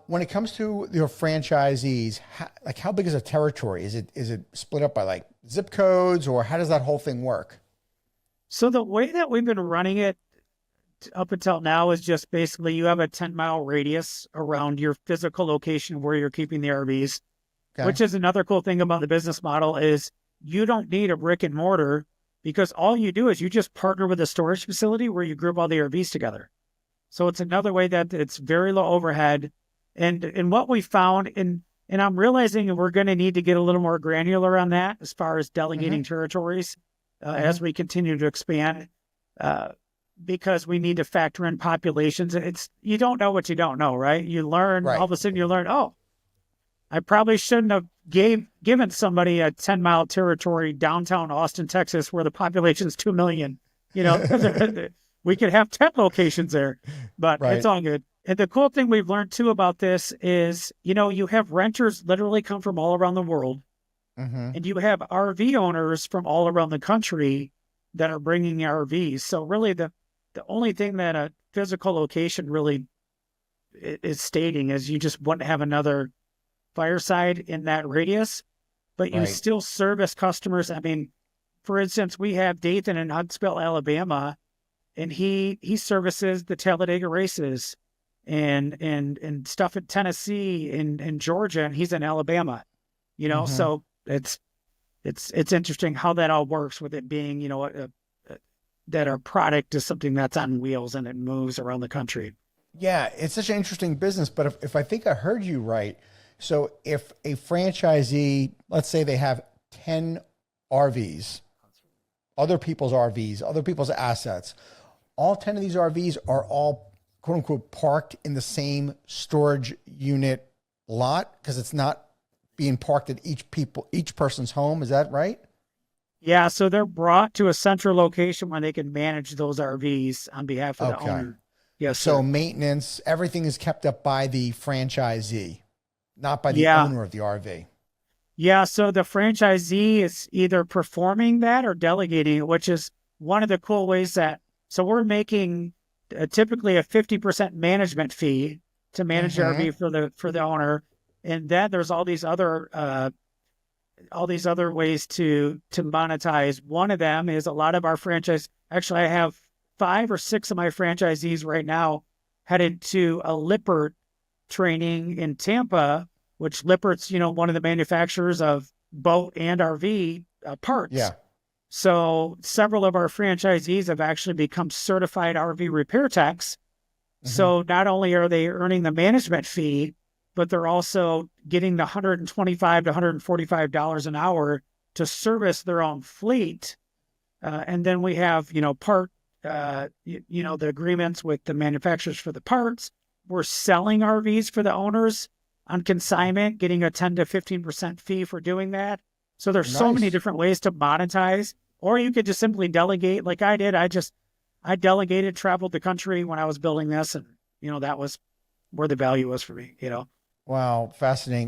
when it comes to your franchisees, how big is a territory? Is it split up by like zip codes, or how does that whole thing work? So the way that we've been running it up until now is just basically you have a 10-mile radius around your physical location where you're keeping the RVs, Okay. which is another cool thing about the business model is you don't need a brick and mortar because all you do is you just partner with a storage facility where you group all the RVs together. So it's another way that it's very low overhead. And what we found, and I'm realizing we're going to need to get a little more granular on that as far as Mm-hmm. delegating territories Mm-hmm. as we continue to expand, because we need to factor in populations. You don't know what you don't know, right? You learn, all Right. of a sudden you learn, oh, I probably shouldn't have given somebody a 10-mile territory downtown Austin, Texas, where the population is 2 million. You know, we could have 10 locations there, but it's Right. all good. And the cool thing we've learned too about this is, you have renters literally come from all around the world, Mm-hmm. and you have RV owners from all around the country that are bringing RVs. So really the only thing that a physical location really is stating is you just wouldn't have another fireside in that radius, but you Right. still service customers. I mean, for instance, we have Dathan in Huntsville, Alabama, and he services the Talladega races and stuff in Tennessee and Georgia, and he's in Alabama. Mm-hmm. So it's interesting how that all works with it being, that our product is something that's on wheels and it moves around the country. Yeah, it's such an interesting business. But if I think I heard you right, so if a franchisee, let's say they have 10 RVs, other people's RVs, other people's assets, all 10 of these RVs are all quote unquote parked in the same storage unit lot because it's not being parked at each person's home. Is that right? Yeah, so they're brought to a central location where they can manage those RVs on behalf of the Okay. owner. Yes, So sir. maintenance, everything is kept up by the franchisee, not by the Yeah. owner of the RV. Yeah, so the franchisee is either performing that or delegating it, which is one of the cool ways so we're making typically a 50% management fee to manage the Mm-hmm. RV for the owner. And then there's all these other ways to monetize. One of them is a lot of our actually I have 5 or 6 of my franchisees right now headed to a Lippert training in Tampa, which Lippert's, one of the manufacturers of boat and RV parts. Yeah. So several of our franchisees have actually become certified RV repair techs. Mm-hmm. So not only are they earning the management fee, but they're also getting the $125 to $145 an hour to service their own fleet. And then we have, the agreements with the manufacturers for the parts. We're selling RVs for the owners on consignment, getting a 10 to 15% fee for doing that. So there's so many Nice. different ways to monetize, or you could just simply delegate like I did. I delegated, traveled the country when I was building this, and, that was where the value was for me. Wow. Fascinating.